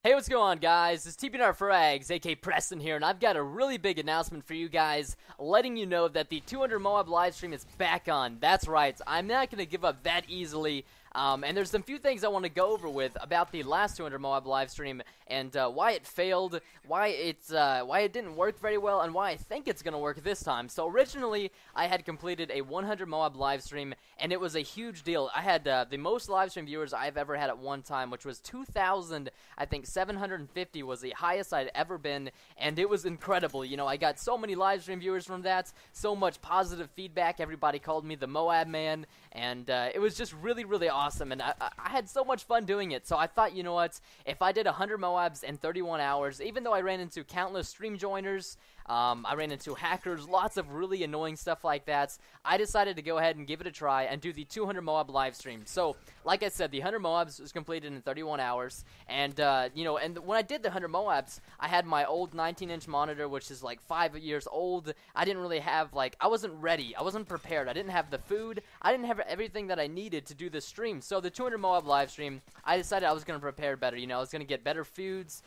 Hey, what's going on, guys? It's TBNRFrags, aka Preston here, and I've got a really big announcement for you guys, letting you know that the 200 MOAB livestream is back on. That's right, I'm not going to give up that easily. And there's some few things I want to go over with about the last 200 MOAB livestream and why it failed, why it didn't work very well, and why I think it's going to work this time. So originally, I had completed a 100 MOAB livestream, and it was a huge deal. I had the most livestream viewers I've ever had at one time, which was 2,000, I think 750 was the highest I'd ever been, and it was incredible. You know, I got so many livestream viewers from that, so much positive feedback. Everybody called me the MOAB man, and it was just really, really awesome, and I had so much fun doing it. So I thought, you know what, if I did 100 MOABs in 31 hours, even though I ran into countless stream joiners, I ran into hackers, lots of really annoying stuff like that, I decided to go ahead and give it a try and do the 200 MOAB live stream. So, like I said, the 100 MOABs was completed in 31 hours, and, you know, and when I did the 100 MOABs, I had my old 19-inch monitor, which is like 5 years old. I didn't really have, like, I wasn't ready, I wasn't prepared, I didn't have the food, I didn't have everything that I needed to do the stream. So the 200 MOAB live stream, I decided I was going to prepare better. You know, I was going to get better foods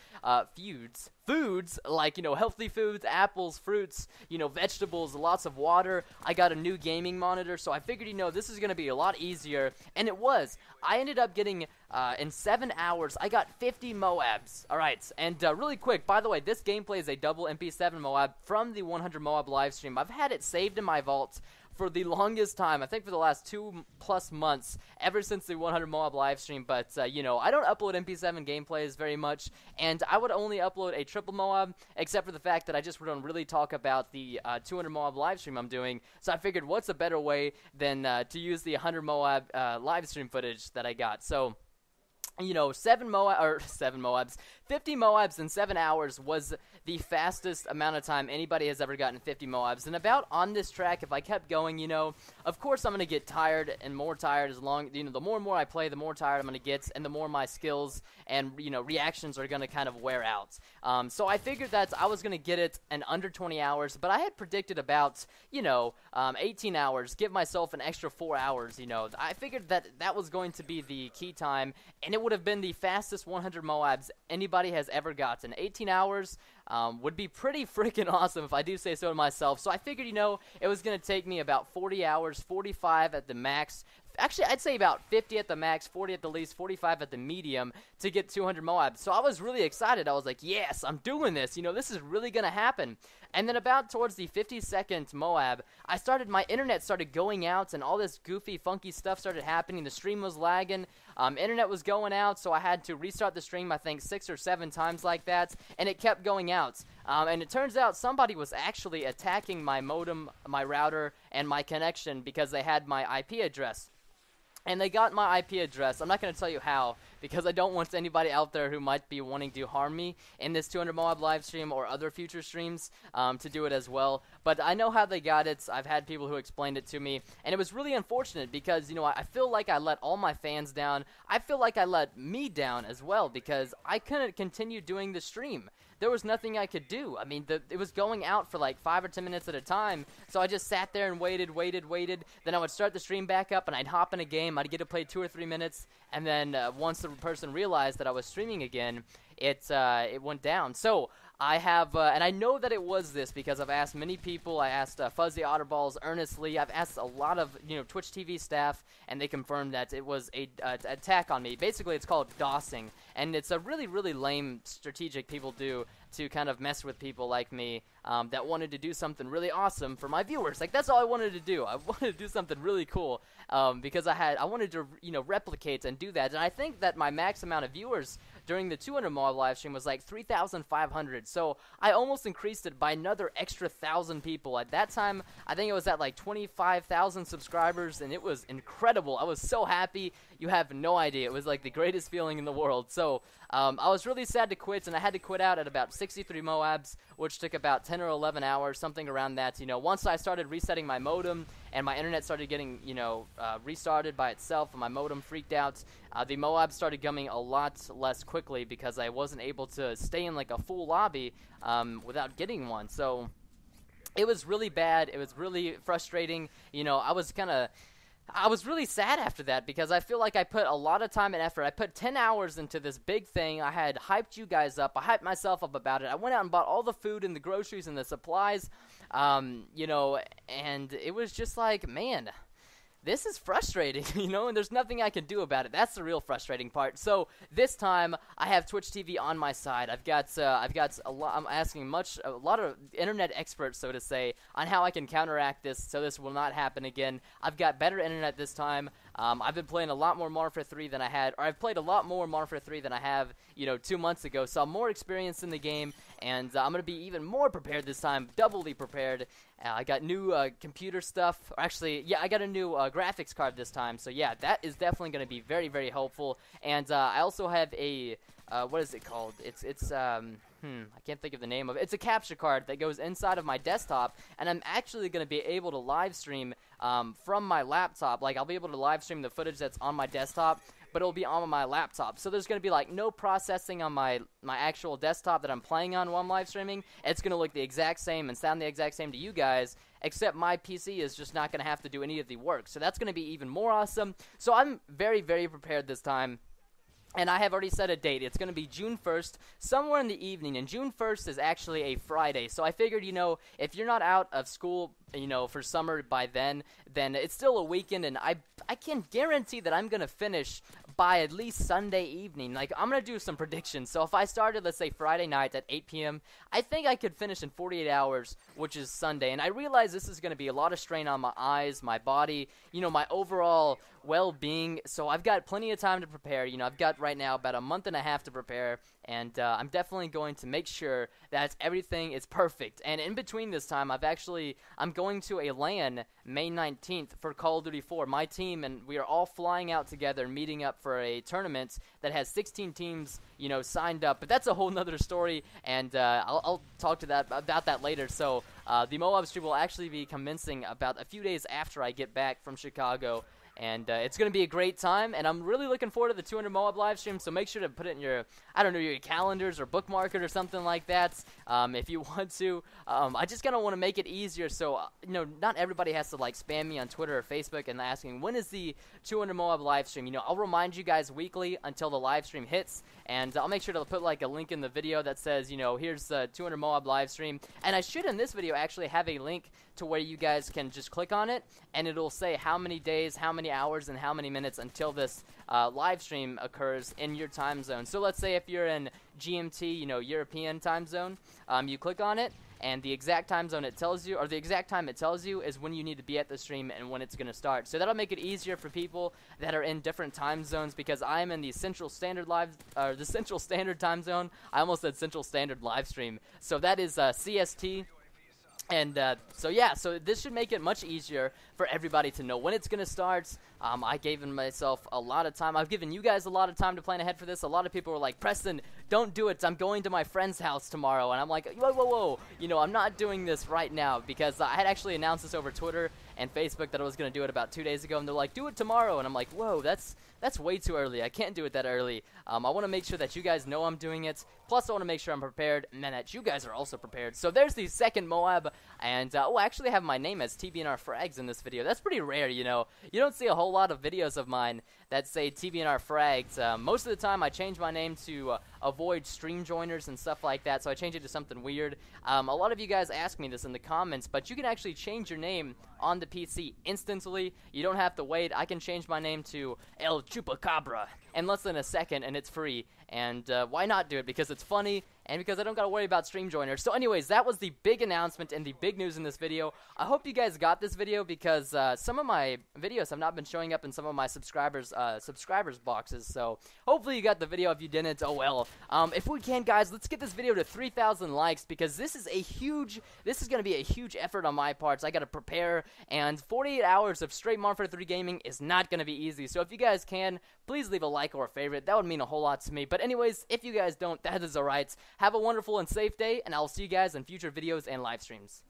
like, you know, healthy foods, apples, fruits, you know, vegetables, lots of water. I got a new gaming monitor, so I figured, you know, this is going to be a lot easier, and it was. I ended up getting, in 7 hours, I got 50 MOABs. Alright, and really quick, by the way, this gameplay is a double MP7 MOAB from the 100 MOAB live stream. I've had it saved in my vault for the longest time, I think for the last 2+ months, ever since the 100 MOAB livestream, but, you know, I don't upload MP7 gameplays very much, and I would only upload a triple MOAB, except for the fact that I just don't really talk about the 200 MOAB livestream I'm doing, so I figured what's a better way than to use the 100 MOAB livestream footage that I got. So, you know, 50 MOABs in 7 hours was the fastest amount of time anybody has ever gotten 50 MOABs. And about on this track, if I kept going, you know, of course I'm going to get tired and more tired as long, you know, the more and more I play, the more tired I'm going to get, and the more my skills and, you know, reactions are going to kind of wear out. So I figured that I was going to get it in under 20 hours, but I had predicted about, you know, 18 hours, give myself an extra 4 hours, you know. I figured that that was going to be the key time, and it would have been the fastest 100 MOABs anybody has ever gotten. 18 hours would be pretty freaking awesome if I do say so myself. So I figured, you know, it was going to take me about 40 hours, 45 at the max. Actually, I'd say about 50 at the max, 40 at the least, 45 at the medium to get 200 MOABs. So I was really excited. I was like, yes, I'm doing this. You know, this is really going to happen. And then about towards the 52nd MOAB, my internet started going out, and all this goofy, funky stuff started happening. The stream was lagging. Internet was going out, so I had to restart the stream, I think, 6 or 7 times like that, and it kept going out. And it turns out somebody was actually attacking my modem, my router, and my connection because they had my IP address. And they got my IP address. I'm not going to tell you how, because I don't want anybody out there who might be wanting to harm me in this 200 MOAB live stream or other future streams to do it as well. But I know how they got it. I've had people who explained it to me. And it was really unfortunate because, you know, I feel like I let all my fans down. I feel like I let me down as well because I couldn't continue doing the stream. There was nothing I could do. I mean, it was going out for like 5 or 10 minutes at a time, so I just sat there and waited. Then I would start the stream back up, and I'd hop in a game. I'd get to play 2 or 3 minutes, and then once the person realized that I was streaming again, it went down. So I have, and I know that it was this because I've asked many people. I asked Fuzzy Otterballs earnestly. I've asked a lot of, you know, Twitch TV staff, and they confirmed that it was a attack on me. Basically, it's called DOSing, and it's a really, really lame strategic people do to kind of mess with people like me that wanted to do something really awesome for my viewers. Like, that's all I wanted to do. I wanted to do something really cool because I wanted to, you know, replicate and do that. And I think that my max amount of viewers during the 200 MOAB live stream was like 3,500. So I almost increased it by another extra 1,000 people. At that time, I think it was at like 25,000 subscribers, and it was incredible. I was so happy. You have no idea. It was like the greatest feeling in the world. So I was really sad to quit, and I had to quit out at about 63 MOABs, which took about 10 or 11 hours, something around that. You know, once I started resetting my modem and my internet started getting, you know, restarted by itself, and my modem freaked out, the MOAB started coming a lot less quickly because I wasn't able to stay in like a full lobby without getting one. So it was really bad. It was really frustrating. You know, I was kind of I was really sad after that because I feel like I put a lot of time and effort. I put 10 hours into this big thing. I had hyped you guys up. I hyped myself up about it. I went out and bought all the food and the groceries and the supplies, you know, and it was just like, man, this is frustrating, you know, and there's nothing I can do about it. That's the real frustrating part. So this time I have Twitch TV on my side. I've got a lot. I'm asking a lot of internet experts, so to say, on how I can counteract this, so this will not happen again. I've got better internet this time. I've been playing a lot more Modern Warfare 3 than I had, or I've played a lot more Modern Warfare 3 than I have, you know, 2 months ago. So I'm more experienced in the game, and I'm going to be even more prepared this time, doubly prepared. I got new computer stuff. Or actually, yeah, I got a new graphics card this time. So yeah, that is definitely going to be very, very helpful. And I also have a what is it called? I can't think of the name of it. It's a capture card that goes inside of my desktop, and I'm actually going to be able to live stream from my laptop. Like, I'll be able to live stream the footage that's on my desktop, but it'll be on my laptop. So there's going to be, like, no processing on my actual desktop that I'm playing on while I'm live streaming. It's going to look the exact same and sound the exact same to you guys, except my PC is just not going to have to do any of the work. So that's going to be even more awesome. So I'm very, very prepared this time. And I have already set a date. It's going to be June 1st, somewhere in the evening. And June 1st is actually a Friday. So I figured, you know, if you're not out of school, you know, for summer by then it's still a weekend. And I can guarantee that I'm going to finish by at least Sunday evening. Like, I'm going to do some predictions. So if I started, let's say, Friday night at 8 p.m., I think I could finish in 48 hours, which is Sunday. And I realize this is going to be a lot of strain on my eyes, my body, you know, my overall well-being. So I've got plenty of time to prepare. You know, I've got right now about a month and a half to prepare, and I'm definitely going to make sure that everything is perfect. And in between this time, I'm going to a LAN May 19th for Call of Duty 4. My team and we are all flying out together, meeting up for a tournament that has 16 teams, you know, signed up. But that's a whole nother story, and I'll talk about that later. So the MOAB stream will actually be commencing about a few days after I get back from Chicago. And it's going to be a great time, and I'm really looking forward to the 200 MOAB live stream, so make sure to put it in your, I don't know, your calendars or bookmark it or something like that if you want to. I just kind of want to make it easier so, you know, not everybody has to, like, spam me on Twitter or Facebook and asking, when is the 200 MOAB live stream? You know, I'll remind you guys weekly until the live stream hits, and I'll make sure to put, like, a link in the video that says, you know, here's the 200 MOAB live stream. And I should, in this video, actually have a link to where you guys can just click on it, and it'll say how many days, how many hours, and how many minutes until this live stream occurs in your time zone. So let's say if you're in GMT, you know, European time zone, you click on it, and the exact time zone it tells you, or the exact time it tells you, is when you need to be at the stream and when it's going to start. So that'll make it easier for people that are in different time zones, because I'm in the Central Standard time zone. I almost said Central Standard live stream. So that is CST. And so yeah, so this should make it much easier for everybody to know when it's going to start. I've given myself a lot of time. I've given you guys a lot of time to plan ahead for this. A lot of people were like, Preston, don't do it. I'm going to my friend's house tomorrow. And I'm like, whoa, whoa, whoa. You know, I'm not doing this right now, because I had actually announced this over Twitter and Facebook that I was going to do it about 2 days ago. And they're like, do it tomorrow. And I'm like, whoa, that's way too early. I can't do it that early. I want to make sure that you guys know I'm doing it. Plus, I want to make sure I'm prepared and that you guys are also prepared. So there's the second MOAB. And, I actually have my name as TBNRFrags in this video. That's pretty rare, you know. You don't see a whole lot of videos of mine that say TBNRFrags. Most of the time, I change my name to avoid stream joiners and stuff like that, so I change it to something weird. A lot of you guys ask me this in the comments, but you can actually change your name on the PC instantly. You don't have to wait. I can change my name to El Chupacabra in less than a second, and it's free. And why not do it? Because it's funny, and because I don't got to worry about stream joiners. So anyways, that was the big announcement and the big news in this video. I hope you guys got this video, because some of my videos have not been showing up in some of my subscribers boxes. So hopefully you got the video. If you didn't, oh well. If we can, guys, let's get this video to 3,000 likes, because this is going to be a huge effort on my part. So I got to prepare, and 48 hours of straight Modern Warfare 3 gaming is not going to be easy. So if you guys can, please leave a like or a favorite. That would mean a whole lot to me. But anyways, if you guys don't, that is alright. Have a wonderful and safe day, and I'll see you guys in future videos and live streams.